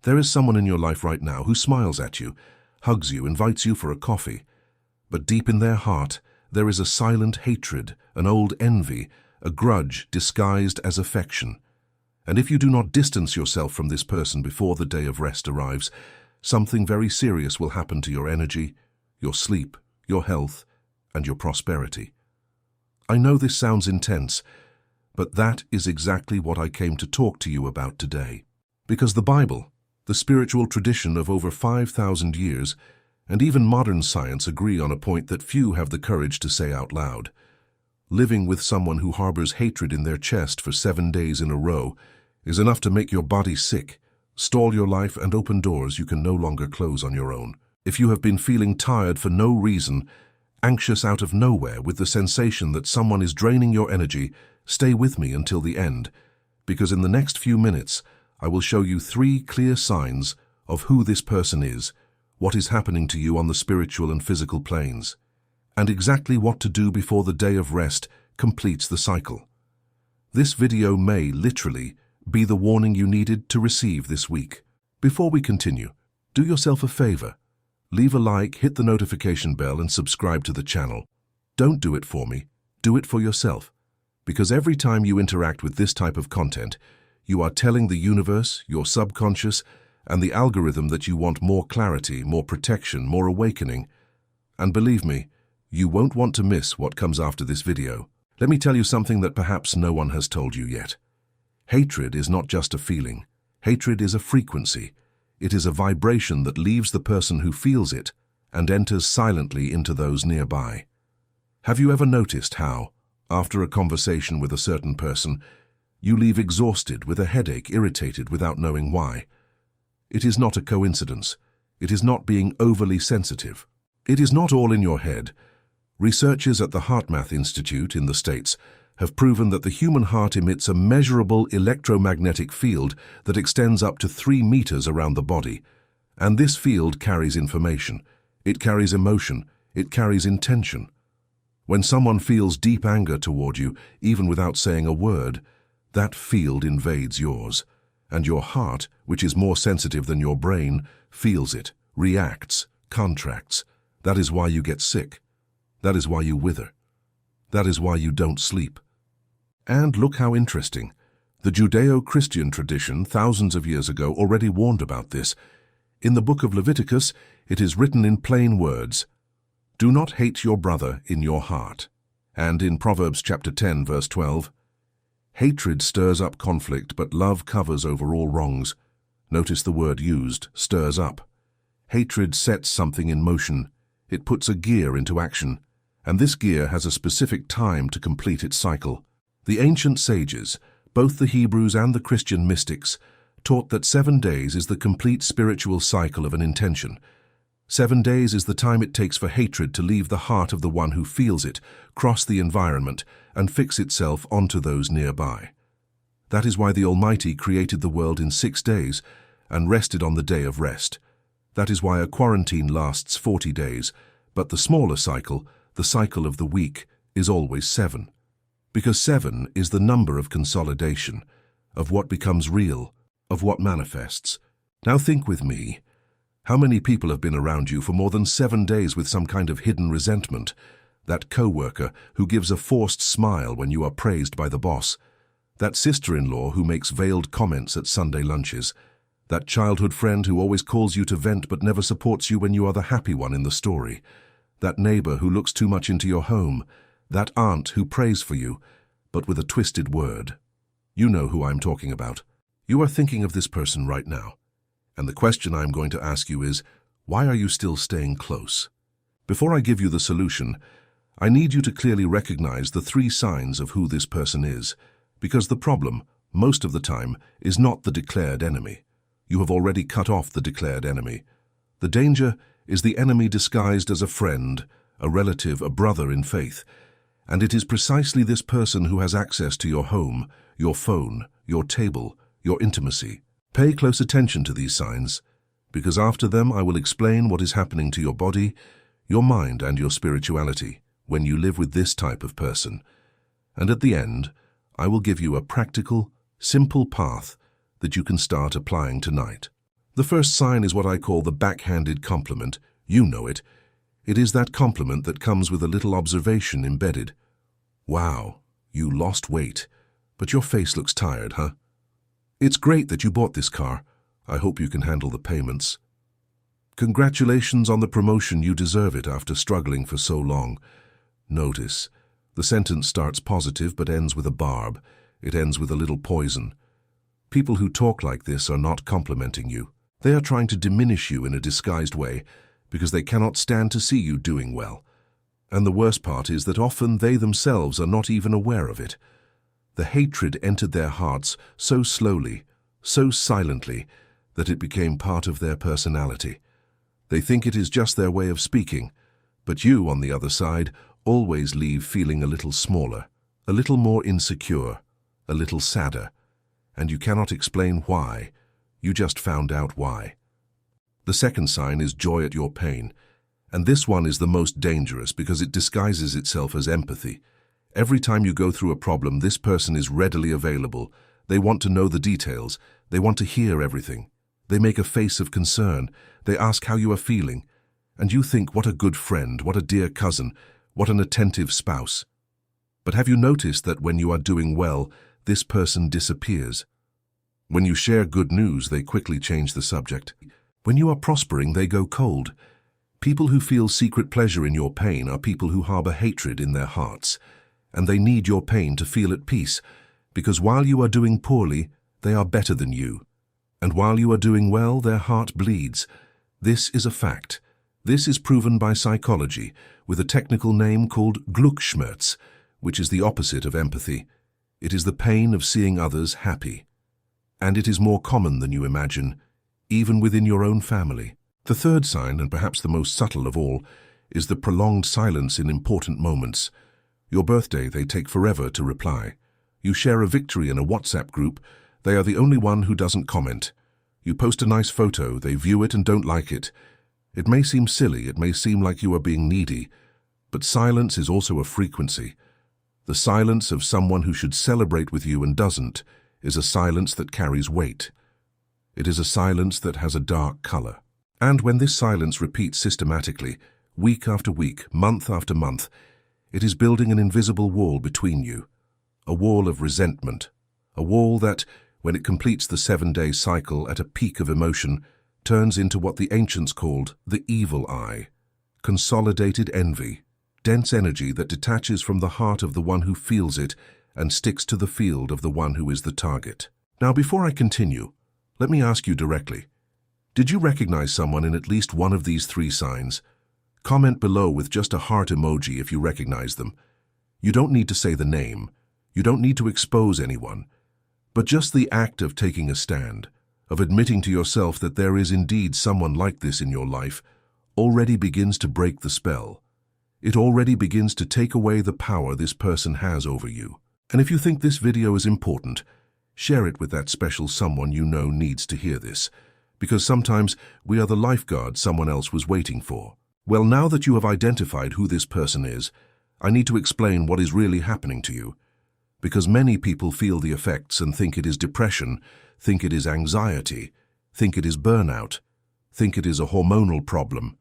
There is someone in your life right now who smiles at you, hugs you, invites you for a coffee. But deep in their heart, there is a silent hatred, an old envy, a grudge disguised as affection. And if you do not distance yourself from this person before the day of rest arrives, something very serious will happen to your energy, your sleep, your health, and your prosperity. I know this sounds intense, but that is exactly what I came to talk to you about today. Because the Bible, the spiritual tradition of over 5,000 years, and even modern science agree on a point that few have the courage to say out loud. Living with someone who harbors hatred in their chest for 7 days in a row is enough to make your body sick, stall your life, and open doors you can no longer close on your own. If you have been feeling tired for no reason, anxious out of nowhere with the sensation that someone is draining your energy, stay with me until the end, because in the next few minutes, I will show you 3 clear signs of who this person is, what is happening to you on the spiritual and physical planes, and exactly what to do before the day of rest completes the cycle. This video may literally be the warning you needed to receive this week. Before we continue, do yourself a favor. Leave a like, hit the notification bell, and subscribe to the channel. Don't do it for me, do it for yourself. Because every time you interact with this type of content, you are telling the universe, your subconscious, and the algorithm that you want more clarity, more protection, more awakening. And believe me, you won't want to miss what comes after this video. Let me tell you something that perhaps no one has told you yet. Hatred is not just a feeling. Hatred is a frequency. It is a vibration that leaves the person who feels it and enters silently into those nearby. Have you ever noticed how, after a conversation with a certain person, you leave exhausted, with a headache, irritated without knowing why? It is not a coincidence. It is not being overly sensitive. It is not all in your head. Researchers at the HeartMath Institute in the States have proven that the human heart emits a measurable electromagnetic field that extends up to 3 meters around the body. And this field carries information. It carries emotion. It carries intention. When someone feels deep anger toward you, even without saying a word, that field invades yours. And your heart, which is more sensitive than your brain, feels it, reacts, contracts. That is why you get sick. That is why you wither. That is why you don't sleep. And look how interesting. The Judeo-Christian tradition, thousands of years ago, already warned about this. In the book of Leviticus, it is written in plain words, "Do not hate your brother in your heart." And in Proverbs chapter 10, verse 12, "Hatred stirs up conflict, but love covers over all wrongs." Notice the word used, stirs up. Hatred sets something in motion. It puts a gear into action, and this gear has a specific time to complete its cycle. The ancient sages, both the Hebrews and the Christian mystics, taught that 7 days is the complete spiritual cycle of an intention. 7 days is the time it takes for hatred to leave the heart of the one who feels it, cross the environment, and fix itself onto those nearby. That is why the Almighty created the world in 6 days and rested on the day of rest. That is why a quarantine lasts 40 days, but the smaller cycle, the cycle of the week, is always 7. Because 7 is the number of consolidation, of what becomes real, of what manifests. Now think with me. How many people have been around you for more than 7 days with some kind of hidden resentment? That co-worker who gives a forced smile when you are praised by the boss. That sister-in-law who makes veiled comments at Sunday lunches. That childhood friend who always calls you to vent but never supports you when you are the happy one in the story. That neighbor who looks too much into your home. That aunt who prays for you, but with a twisted word. You know who I'm talking about. You are thinking of this person right now. And the question I'm going to ask you is, why are you still staying close? Before I give you the solution, I need you to clearly recognize the 3 signs of who this person is, because the problem, most of the time, is not the declared enemy. You have already cut off the declared enemy. The danger is the enemy disguised as a friend, a relative, a brother in faith. And it is precisely this person who has access to your home, your phone, your table, your intimacy. Pay close attention to these signs, because after them I will explain what is happening to your body, your mind, and your spirituality when you live with this type of person. And at the end, I will give you a practical, simple path that you can start applying tonight. The first sign is what I call the backhanded compliment. You know it. It is that compliment that comes with a little observation embedded. Wow, you lost weight, but your face looks tired, huh? It's great that you bought this car. I hope you can handle the payments. Congratulations on the promotion, you deserve it after struggling for so long. Notice, the sentence starts positive but ends with a barb. It ends with a little poison. People who talk like this are not complimenting you. They are trying to diminish you in a disguised way because they cannot stand to see you doing well. And the worst part is that often they themselves are not even aware of it. The hatred entered their hearts so slowly, so silently, that it became part of their personality. They think it is just their way of speaking, but you, on the other side, always leave feeling a little smaller, a little more insecure, a little sadder, and you cannot explain why. You just found out why. The second sign is joy at your pain, and this one is the most dangerous because it disguises itself as empathy. Every time you go through a problem, this person is readily available. They want to know the details. They want to hear everything. They make a face of concern. They ask how you are feeling. And you think, what a good friend, what a dear cousin, what an attentive spouse. But have you noticed that when you are doing well, this person disappears? When you share good news, they quickly change the subject. When you are prospering, they go cold. People who feel secret pleasure in your pain are people who harbor hatred in their hearts. And they need your pain to feel at peace, because while you are doing poorly, they are better than you. And while you are doing well, their heart bleeds. This is a fact. This is proven by psychology, with a technical name called Glückschmerz, which is the opposite of empathy. It is the pain of seeing others happy. And it is more common than you imagine, even within your own family. The third sign, and perhaps the most subtle of all, is the prolonged silence in important moments. Your birthday, they take forever to reply. You share a victory in a WhatsApp group, they are the only one who doesn't comment. You post a nice photo, they view it and don't like it. It may seem silly, it may seem like you are being needy, but silence is also a frequency. The silence of someone who should celebrate with you and doesn't is a silence that carries weight. It is a silence that has a dark color. And when this silence repeats systematically, week after week, month after month, it is building an invisible wall between you, a wall of resentment, a wall that, when it completes the 7-day cycle at a peak of emotion, turns into what the ancients called the evil eye, consolidated envy, dense energy that detaches from the heart of the one who feels it and sticks to the field of the one who is the target. Now, before I continue, let me ask you directly, did you recognize someone in at least one of these 3 signs? Comment below with just a heart emoji if you recognize them. You don't need to say the name. You don't need to expose anyone. But just the act of taking a stand, of admitting to yourself that there is indeed someone like this in your life, already begins to break the spell. It already begins to take away the power this person has over you. And if you think this video is important, share it with that special someone you know needs to hear this, because sometimes we are the lifeguard someone else was waiting for. Well, now that you have identified who this person is, I need to explain what is really happening to you. Because many people feel the effects and think it is depression, think it is anxiety, think it is burnout, think it is a hormonal problem.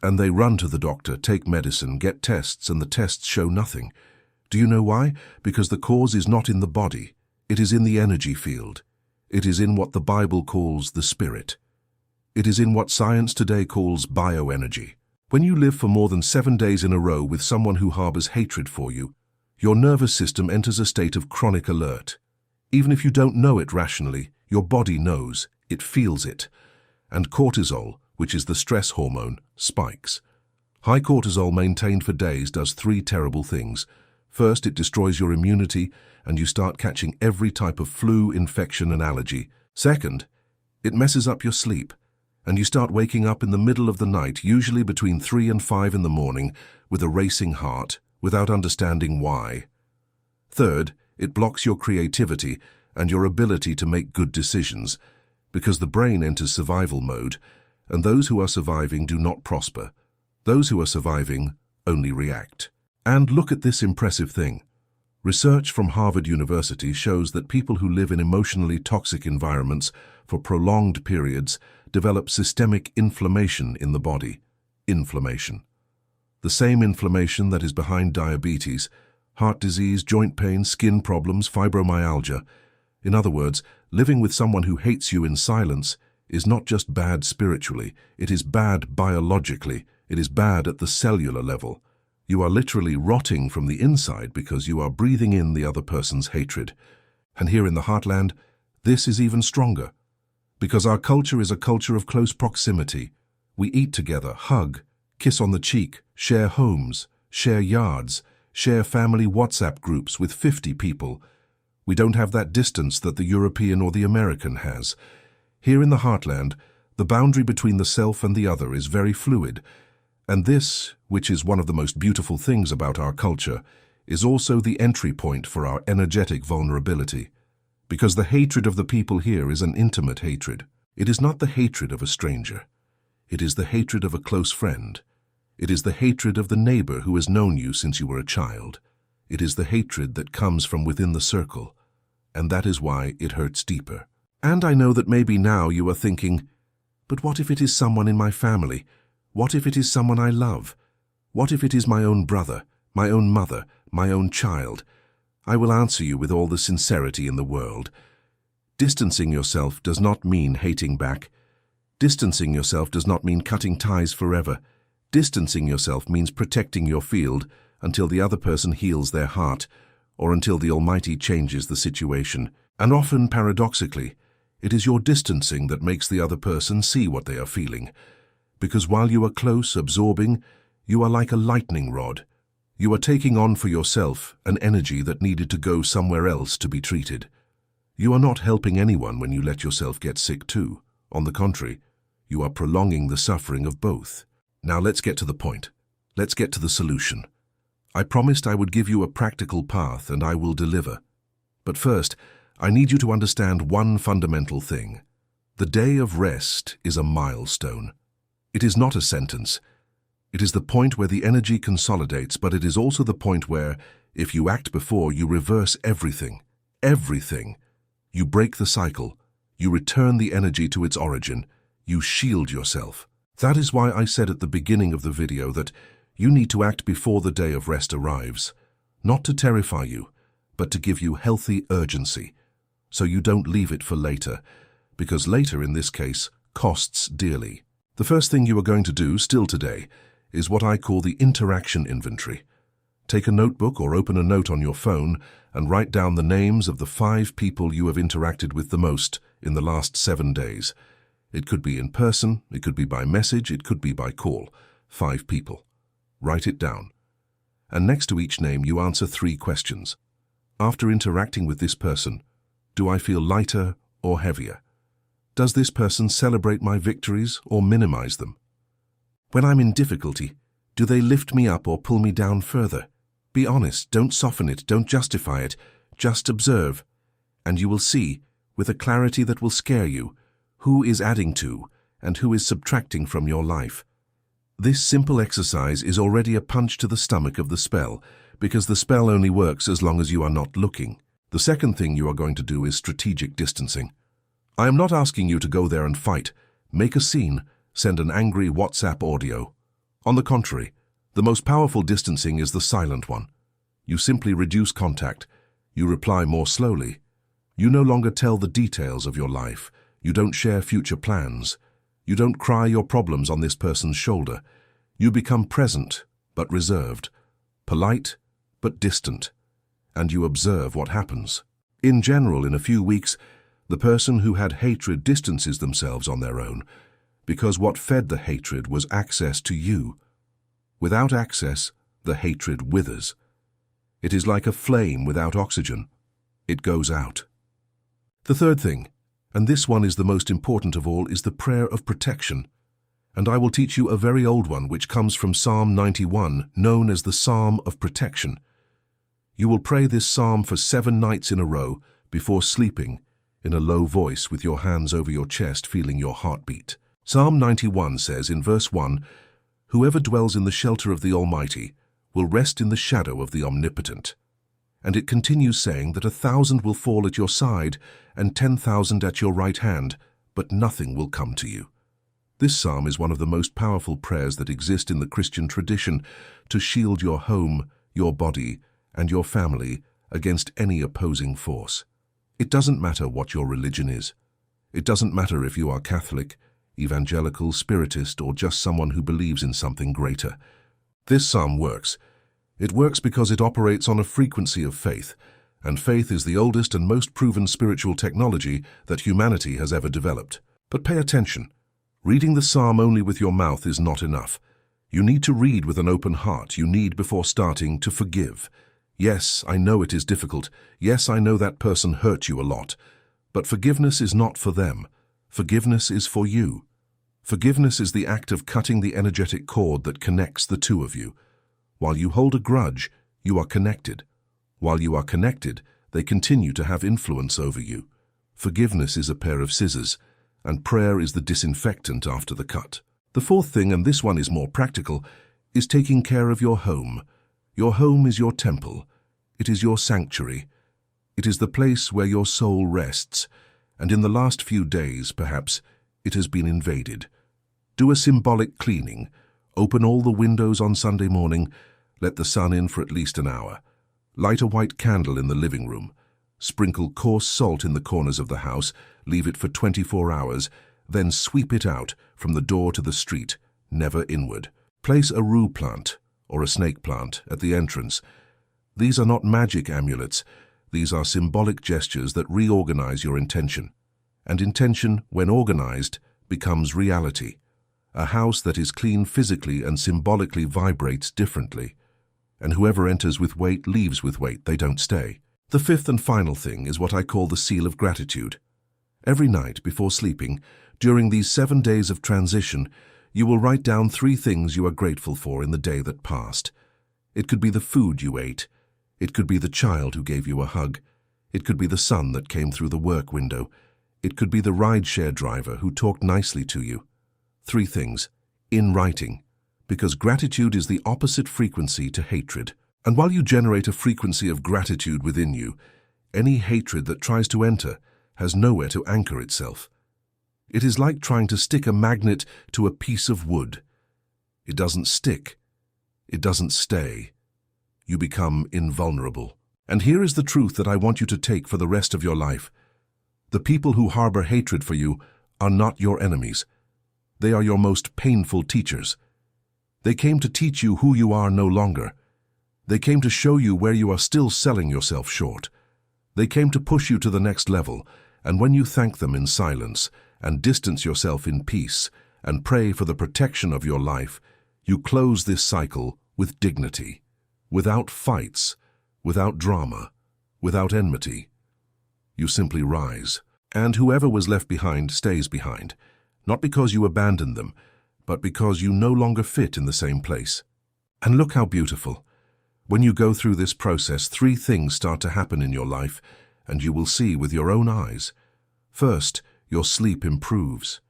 And they run to the doctor, take medicine, get tests, and the tests show nothing. Do you know why? Because the cause is not in the body. It is in the energy field. It is in what the Bible calls the spirit. It is in what science today calls bioenergy. When you live for more than 7 days in a row with someone who harbors hatred for you, your nervous system enters a state of chronic alert. Even if you don't know it rationally, your body knows, it feels it. And cortisol, which is the stress hormone, spikes. High cortisol maintained for days does 3 terrible things. First, it destroys your immunity, and you start catching every type of flu, infection, and allergy. Second, it messes up your sleep, and you start waking up in the middle of the night, usually between 3 and 5 in the morning, with a racing heart, without understanding why. Third, it blocks your creativity and your ability to make good decisions, because the brain enters survival mode, and those who are surviving do not prosper. Those who are surviving only react. And look at this impressive thing. Research from Harvard University shows that people who live in emotionally toxic environments for prolonged periods develop systemic inflammation in the body. Inflammation. The same inflammation that is behind diabetes, heart disease, joint pain, skin problems, fibromyalgia. In other words, living with someone who hates you in silence is not just bad spiritually, it is bad biologically, it is bad at the cellular level. You are literally rotting from the inside because you are breathing in the other person's hatred. And here in the heartland, this is even stronger. Because our culture is a culture of close proximity. We eat together, hug, kiss on the cheek, share homes, share yards, share family WhatsApp groups with 50 people. We don't have that distance that the European or the American has. Here in the heartland, the boundary between the self and the other is very fluid. And this, which is one of the most beautiful things about our culture, is also the entry point for our energetic vulnerability. Because the hatred of the people here is an intimate hatred. It is not the hatred of a stranger. It is the hatred of a close friend. It is the hatred of the neighbor who has known you since you were a child. It is the hatred that comes from within the circle. And that is why it hurts deeper. And I know that maybe now you are thinking, but what if it is someone in my family? What if it is someone I love? What if it is my own brother, my own mother, my own child? I will answer you with all the sincerity in the world. Distancing yourself does not mean hating back. Distancing yourself does not mean cutting ties forever. Distancing yourself means protecting your field until the other person heals their heart, or until the Almighty changes the situation. And often, paradoxically, it is your distancing that makes the other person see what they are feeling. Because while you are close, absorbing, you are like a lightning rod. You are taking on for yourself an energy that needed to go somewhere else to be treated. You are not helping anyone when you let yourself get sick too. On the contrary, you are prolonging the suffering of both. Now let's get to the point. Let's get to the solution. I promised I would give you a practical path, and I will deliver. But first, I need you to understand one fundamental thing. The day of rest is a milestone. It is not a sentence. It is the point where the energy consolidates, but it is also the point where, if you act before, you reverse everything. Everything. You break the cycle. You return the energy to its origin. You shield yourself. That is why I said at the beginning of the video that you need to act before the day of rest arrives. Not to terrify you, but to give you healthy urgency, so you don't leave it for later, because later, in this case, costs dearly. The first thing you are going to do, still today, is what I call the interaction inventory. Take a notebook or open a note on your phone and write down the names of the 5 people you have interacted with the most in the last 7 days. It could be in person, it could be by message, it could be by call. 5 people. Write it down. And next to each name you answer 3 questions. After interacting with this person, do I feel lighter or heavier? Does this person celebrate my victories or minimize them? When I'm in difficulty, do they lift me up or pull me down further? Be honest, don't soften it, don't justify it, just observe. And you will see, with a clarity that will scare you, who is adding to and who is subtracting from your life. This simple exercise is already a punch to the stomach of the spell, because the spell only works as long as you are not looking. The second thing you are going to do is strategic distancing. I am not asking you to go there and fight, make a scene, send an angry WhatsApp audio. On the contrary, the most powerful distancing is the silent one. You simply reduce contact. You reply more slowly. You no longer tell the details of your life. You don't share future plans. You don't cry your problems on this person's shoulder. You become present, but reserved, polite, but distant, and you observe what happens. In general, in a few weeks, the person who had hatred distances themselves on their own, because what fed the hatred was access to you. Without access, the hatred withers. It is like a flame without oxygen. It goes out. The third thing, and this one is the most important of all, is the prayer of protection. And I will teach you a very old one which comes from Psalm 91, known as the Psalm of Protection. You will pray this psalm for 7 nights in a row before sleeping, in a low voice with your hands over your chest, feeling your heartbeat. Psalm 91 says in verse 1, "Whoever dwells in the shelter of the Almighty will rest in the shadow of the Omnipotent." And it continues saying that 1,000 will fall at your side and 10,000 at your right hand, but nothing will come to you. This psalm is one of the most powerful prayers that exist in the Christian tradition to shield your home, your body, and your family against any opposing force. It doesn't matter what your religion is. It doesn't matter if you are Catholic, evangelical, spiritist, or just someone who believes in something greater. This psalm works. It works because it operates on a frequency of faith, and faith is the oldest and most proven spiritual technology that humanity has ever developed. But pay attention. Reading the psalm only with your mouth is not enough. You need to read with an open heart. You need, before starting, to forgive. Yes, I know it is difficult. Yes, I know that person hurt you a lot. But forgiveness is not for them. Forgiveness is for you. Forgiveness is the act of cutting the energetic cord that connects the two of you. While you hold a grudge, you are connected. While you are connected, they continue to have influence over you. Forgiveness is a pair of scissors, and prayer is the disinfectant after the cut. The fourth thing, and this one is more practical, is taking care of your home. Your home is your temple. It is your sanctuary. It is the place where your soul rests, and in the last few days, perhaps, it has been invaded. Do a symbolic cleaning. Open all the windows on Sunday morning. Let the sun in for at least an hour. Light a white candle in the living room. Sprinkle coarse salt in the corners of the house. Leave it for 24 hours. Then sweep it out from the door to the street, never inward. Place a rue plant or a snake plant at the entrance. These are not magic amulets. These are symbolic gestures that reorganize your intention. And intention, when organized, becomes reality. A house that is clean physically and symbolically vibrates differently. And whoever enters with weight leaves with weight. They don't stay. The fifth and final thing is what I call the seal of gratitude. Every night before sleeping, during these 7 days of transition, you will write down 3 things you are grateful for in the day that passed. It could be the food you ate. It could be the child who gave you a hug. It could be the sun that came through the work window. It could be the rideshare driver who talked nicely to you. 3 things, in writing, because gratitude is the opposite frequency to hatred. And while you generate a frequency of gratitude within you, any hatred that tries to enter has nowhere to anchor itself. It is like trying to stick a magnet to a piece of wood. It doesn't stick. It doesn't stay. You become invulnerable. And here is the truth that I want you to take for the rest of your life. The people who harbor hatred for you are not your enemies. They are your most painful teachers. They came to teach you who you are no longer. They came to show you where you are still selling yourself short. They came to push you to the next level, and when you thank them in silence and distance yourself in peace and pray for the protection of your life, you close this cycle with dignity, without fights, without drama, without enmity. You simply rise, and whoever was left behind stays behind, not because you abandoned them, but because you no longer fit in the same place. And look how beautiful. When you go through this process, 3 things start to happen in your life, and you will see with your own eyes. First, your sleep improves.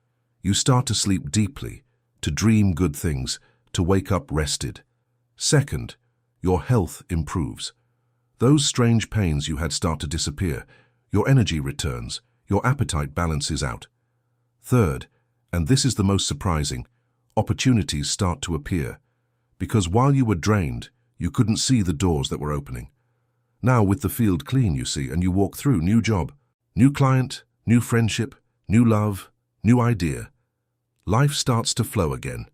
You start to sleep deeply, to dream good things, to wake up rested. Second, your health improves. Those strange pains you had start to disappear. Your energy returns. Your appetite balances out. Third, and this is the most surprising, opportunities start to appear. Because while you were drained, you couldn't see the doors that were opening. Now with the field clean, you see, and you walk through, new job, new client, new friendship, new love, new idea. Life starts to flow again,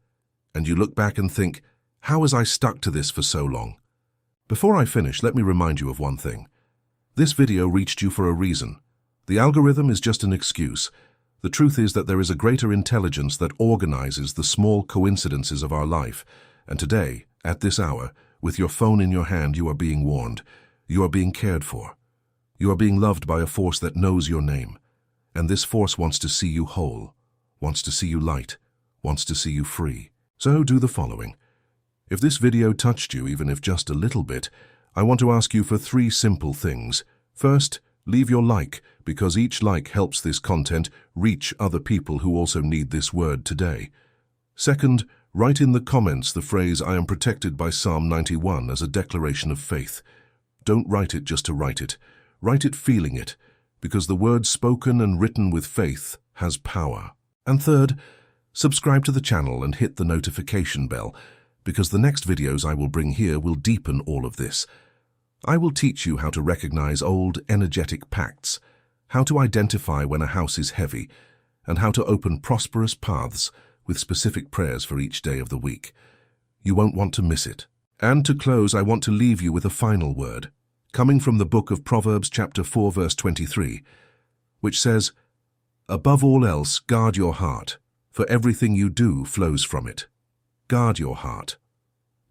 and you look back and think, how has I stuck to this for so long? Before I finish, let me remind you of one thing. This video reached you for a reason. The algorithm is just an excuse. The truth is that there is a greater intelligence that organizes the small coincidences of our life, and today, at this hour, with your phone in your hand, you are being warned. You are being cared for. You are being loved by a force that knows your name. And this force wants to see you whole, wants to see you light, wants to see you free. So do the following. If this video touched you, even if just a little bit, I want to ask you for 3 simple things. First, leave your like, because each like helps this content reach other people who also need this word today. Second, write in the comments the phrase, I am protected by Psalm 91 as a declaration of faith. Don't write it just to write it. Write it feeling it, because the word spoken and written with faith has power. And third, subscribe to the channel and hit the notification bell, because the next videos I will bring here will deepen all of this. I will teach you how to recognize old, energetic pacts, how to identify when a house is heavy, and how to open prosperous paths with specific prayers for each day of the week. You won't want to miss it. And to close, I want to leave you with a final word, coming from the book of Proverbs chapter 4 verse 23, which says, "Above all else, guard your heart, for everything you do flows from it." Guard your heart,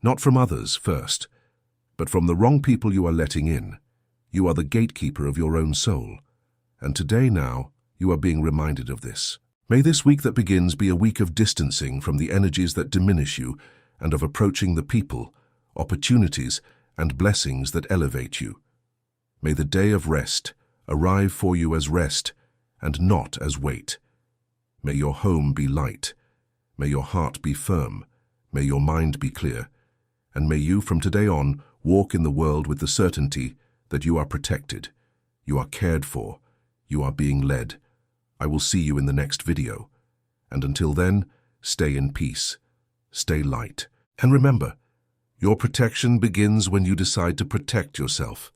not from others first, but from the wrong people you are letting in. You are the gatekeeper of your own soul, and today now you are being reminded of this. May this week that begins be a week of distancing from the energies that diminish you and of approaching the people, opportunities, and blessings that elevate you. May the day of rest arrive for you as rest and not as weight. May your home be light. May your heart be firm. May your mind be clear. And may you from today on walk in the world with the certainty that you are protected, you are cared for, you are being led. I will see you in the next video. And until then, stay in peace, stay light. And remember, your protection begins when you decide to protect yourself.